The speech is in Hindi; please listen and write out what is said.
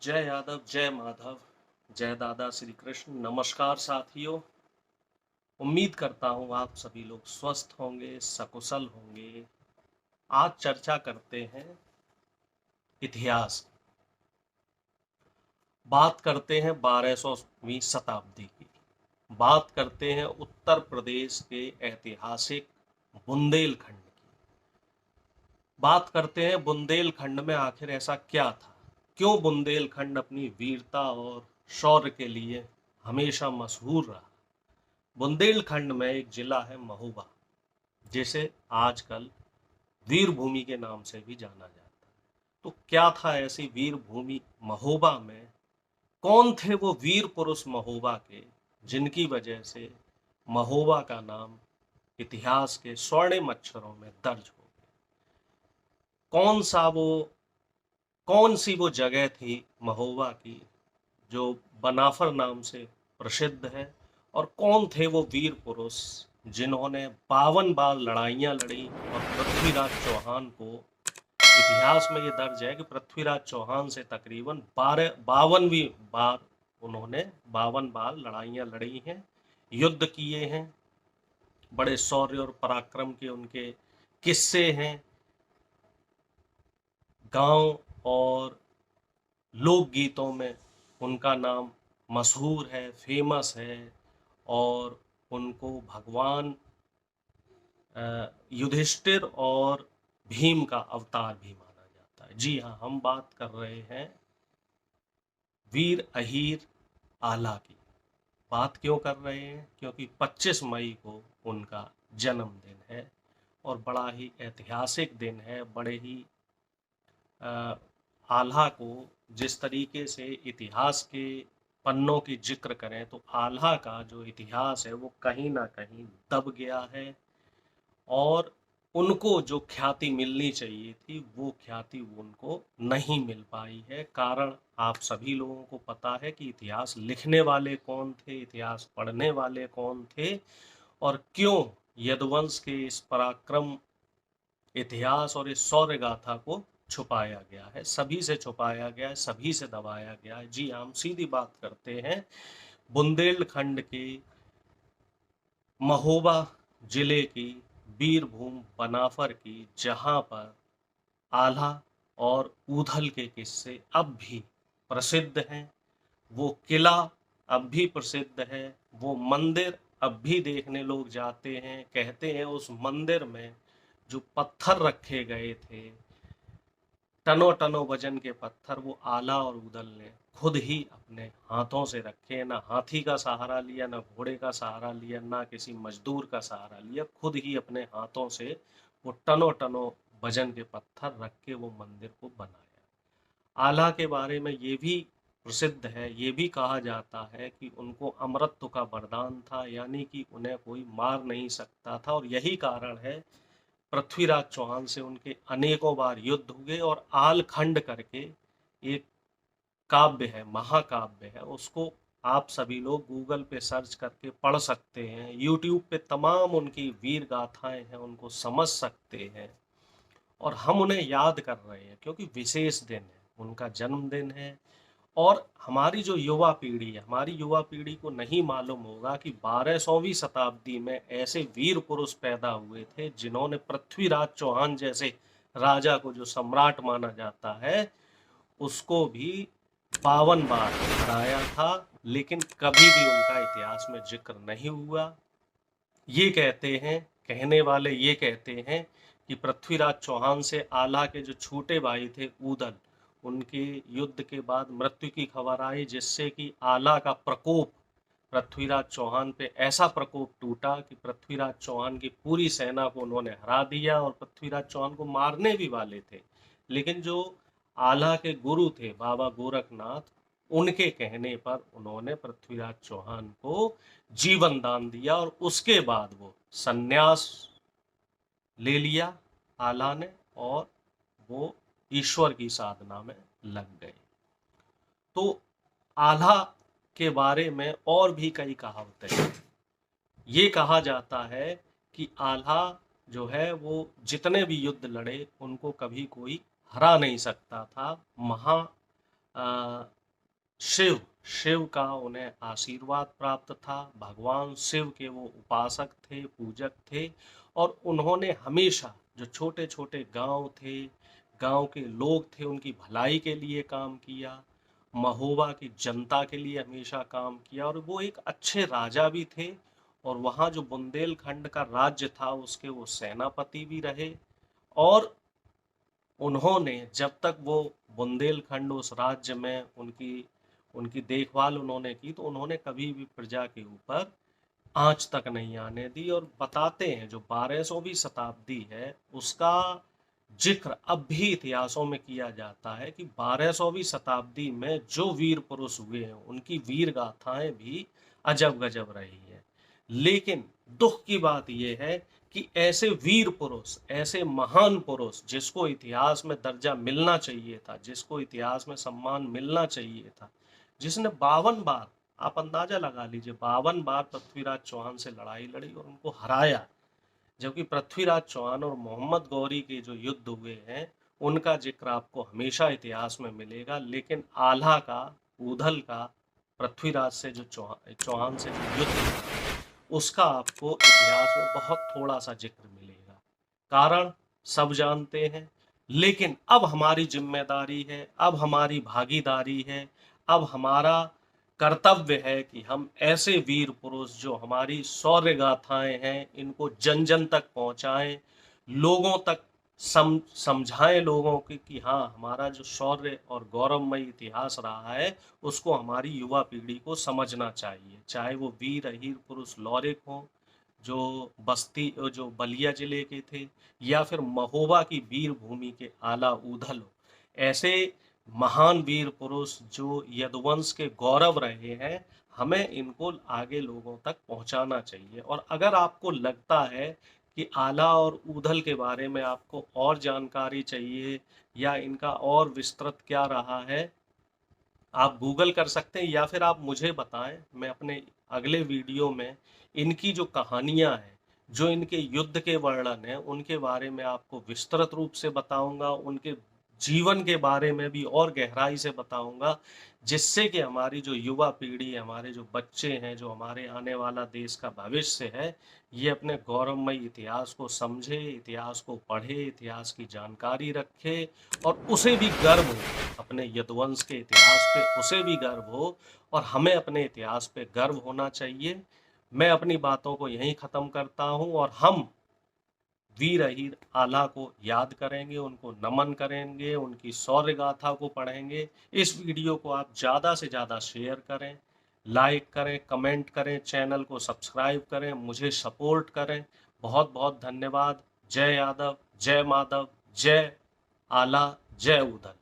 जय यादव, जय माधव, जय दादा श्री कृष्ण। नमस्कार साथियों। उम्मीद करता हूँ आप सभी लोग स्वस्थ होंगे, सकुशल होंगे। आज चर्चा करते हैं इतिहास की। बात करते हैं 1200वीं शताब्दी की। बात करते हैं उत्तर प्रदेश के ऐतिहासिक बुंदेलखंड की। बात करते हैं बुंदेलखंड में आखिर ऐसा क्या था, क्यों बुंदेलखंड अपनी वीरता और शौर्य के लिए हमेशा मशहूर रहा। बुंदेलखंड में एक जिला है महोबा, जिसे आजकल वीर भूमि के नाम से भी जाना जाता है। तो क्या था ऐसी वीर भूमि महोबा में? कौन थे वो वीर पुरुष महोबा के, जिनकी वजह से महोबा का नाम इतिहास के स्वर्णिम अक्षरों में दर्ज हो गया? कौन सी वो जगह थी महोबा की जो बनाफर नाम से प्रसिद्ध है, और कौन थे वो वीर पुरुष जिन्होंने 52 बार लड़ाइयां लड़ी और पृथ्वीराज चौहान को, इतिहास में ये दर्ज है कि पृथ्वीराज चौहान से तकरीबन 52वीं बार उन्होंने 52 बार लड़ाइयां लड़ी हैं, युद्ध किए हैं। बड़े शौर्य और पराक्रम के उनके किस्से हैं। गांव और लोकगीतों में उनका नाम मशहूर है, फेमस है। और उनको भगवान युधिष्ठिर और भीम का अवतार भी माना जाता है। जी हाँ, हम बात कर रहे हैं वीर अहीर आला की। बात क्यों कर रहे हैं? क्योंकि 25 मई को उनका जन्मदिन है और बड़ा ही ऐतिहासिक दिन है। बड़े ही आल्हा को जिस तरीके से इतिहास के पन्नों की जिक्र करें तो आल्हा का जो इतिहास है वो कहीं ना कहीं दब गया है, और उनको जो ख्याति मिलनी चाहिए थी वो ख्याति उनको नहीं मिल पाई है। कारण आप सभी लोगों को पता है कि इतिहास लिखने वाले कौन थे, इतिहास पढ़ने वाले कौन थे, और क्यों यदुवंश के इस पराक्रम इतिहास और इस शौर्य गाथा को छुपाया गया है, सभी से छुपाया गया है, सभी से दबाया गया है। जी, हम सीधी बात करते हैं बुंदेलखंड के महोबा जिले की वीरभूमि बनाफर की, जहां पर आल्हा और ऊधल के किस्से अब भी प्रसिद्ध हैं। वो किला अब भी प्रसिद्ध है, वो मंदिर अब भी देखने लोग जाते हैं। कहते हैं उस मंदिर में जो पत्थर रखे गए थे, टनों टनों वजन के पत्थर, वो आला और उदल ने खुद ही अपने हाथों से रखे। ना हाथी का सहारा लिया, ना घोड़े का सहारा लिया, ना किसी मजदूर का सहारा लिया, खुद ही अपने हाथों से वो टनों टनों वजन के पत्थर रख के वो मंदिर को बनाया। आला के बारे में ये भी प्रसिद्ध है, ये भी कहा जाता है कि उनको अमरत्व का वरदान था, यानी कि उन्हें कोई मार नहीं सकता था। और यही कारण है पृथ्वीराज चौहान से उनके अनेकों बार युद्ध हुए। और आलखंड करके एक काव्य है, महाकाव्य है, उसको आप सभी लोग गूगल पे सर्च करके पढ़ सकते हैं। यूट्यूब पे तमाम उनकी वीर गाथाएं हैं, उनको समझ सकते हैं। और हम उन्हें याद कर रहे हैं क्योंकि विशेष दिन है, उनका जन्मदिन है। और हमारी जो युवा पीढ़ी है, हमारी युवा पीढ़ी को नहीं मालूम होगा कि 1200वीं शताब्दी में ऐसे वीर पुरुष पैदा हुए थे जिन्होंने पृथ्वीराज चौहान जैसे राजा को, जो सम्राट माना जाता है, उसको भी 52 बार हराया था, लेकिन कभी भी उनका इतिहास में जिक्र नहीं हुआ। ये कहते हैं, कहने वाले ये कहते हैं कि पृथ्वीराज चौहान से आला के जो छोटे भाई थे ऊदल, उनके युद्ध के बाद मृत्यु की खबर आई, जिससे कि आला का प्रकोप पृथ्वीराज चौहान पे ऐसा प्रकोप टूटा कि पृथ्वीराज चौहान की पूरी सेना को उन्होंने हरा दिया और पृथ्वीराज चौहान को मारने भी वाले थे। लेकिन जो आला के गुरु थे बाबा गोरखनाथ, उनके कहने पर उन्होंने पृथ्वीराज चौहान को जीवन दान दिया और उसके बाद वो सन्यास ले लिया आला ने, और वो ईश्वर की साधना में लग गए। तो आल्हा के बारे में और भी कई कहावतें हैं। ये कहा जाता है कि आल्हा जो है वो जितने भी युद्ध लड़े उनको कभी कोई हरा नहीं सकता था। शिव शिव का उन्हें आशीर्वाद प्राप्त था। भगवान शिव के वो उपासक थे, पूजक थे। और उन्होंने हमेशा जो छोटे छोटे गांव थे, गांव के लोग थे, उनकी भलाई के लिए काम किया। महोबा की जनता के लिए हमेशा काम किया। और वो एक अच्छे राजा भी थे। और वहाँ जो बुंदेलखंड का राज्य था उसके वो सेनापति भी रहे। और उन्होंने जब तक वो बुंदेलखंड उस राज्य में उनकी उनकी देखभाल उन्होंने की, तो उन्होंने कभी भी प्रजा के ऊपर आंच तक नहीं आने दी। और बताते हैं जो 1200वीं शताब्दी है उसका जिक्र अब भी इतिहासों में किया जाता है कि 1200वीं शताब्दी में जो वीर पुरुष हुए हैं उनकी वीर गाथाएं भी अजब गजब रही है। लेकिन दुख की बात यह है कि ऐसे वीर पुरुष, ऐसे महान पुरुष जिसको इतिहास में दर्जा मिलना चाहिए था, जिसको इतिहास में सम्मान मिलना चाहिए था, जिसने 52 बार, आप अंदाजा लगा लीजिए, 52 बार पृथ्वीराज चौहान से लड़ाई लड़ी और उनको हराया। जबकि पृथ्वीराज चौहान और मोहम्मद गौरी के जो युद्ध हुए हैं उनका जिक्र आपको हमेशा इतिहास में मिलेगा। लेकिन आल्हा का, ऊधल का, पृथ्वीराज से जो चौहान से जो युद्ध हुआ उसका आपको इतिहास में बहुत थोड़ा सा जिक्र मिलेगा। कारण सब जानते हैं। लेकिन अब हमारी जिम्मेदारी है, अब हमारी भागीदारी है, अब हमारा कर्तव्य है कि हम ऐसे वीर पुरुष जो हमारी शौर्य गाथाएं हैं इनको जन जन तक पहुंचाएं, लोगों तक समझाएं लोगों की कि हाँ, हमारा जो शौर्य और गौरवमयी इतिहास रहा है उसको हमारी युवा पीढ़ी को समझना चाहिए। चाहे वो वीर हीर पुरुष लौरिक हों जो बलिया जिले के थे, या फिर महोबा की वीर भूमि के आला ऊधल हो। ऐसे महान वीर पुरुष जो यदुवंश के गौरव रहे हैं, हमें इनको आगे लोगों तक पहुंचाना चाहिए। और अगर आपको लगता है कि आला और ऊधल के बारे में आपको और जानकारी चाहिए या इनका और विस्तृत क्या रहा है, आप गूगल कर सकते हैं या फिर आप मुझे बताएं। मैं अपने अगले वीडियो में इनकी जो कहानियां हैं, जो इनके युद्ध के वर्णन है, उनके बारे में आपको विस्तृत रूप से बताऊंगा। उनके जीवन के बारे में भी और गहराई से बताऊंगा, जिससे कि हमारी जो युवा पीढ़ी है, हमारे जो बच्चे हैं, जो हमारे आने वाला देश का भविष्य है, ये अपने गौरवमयी इतिहास को समझे, इतिहास को पढ़े, इतिहास की जानकारी रखे और उसे भी गर्व हो, अपने यदुवंश के इतिहास पे उसे भी गर्व हो। और हमें अपने इतिहास पे गर्व होना चाहिए। मैं अपनी बातों को यहीं ख़त्म करता हूं और हम वीर अहीर आला को याद करेंगे, उनको नमन करेंगे, उनकी शौर्य गाथा को पढ़ेंगे। इस वीडियो को आप ज़्यादा से ज़्यादा शेयर करें, लाइक करें, कमेंट करें, चैनल को सब्सक्राइब करें, मुझे सपोर्ट करें। बहुत बहुत धन्यवाद। जय यादव, जय माधव, जय आला, जय उदल।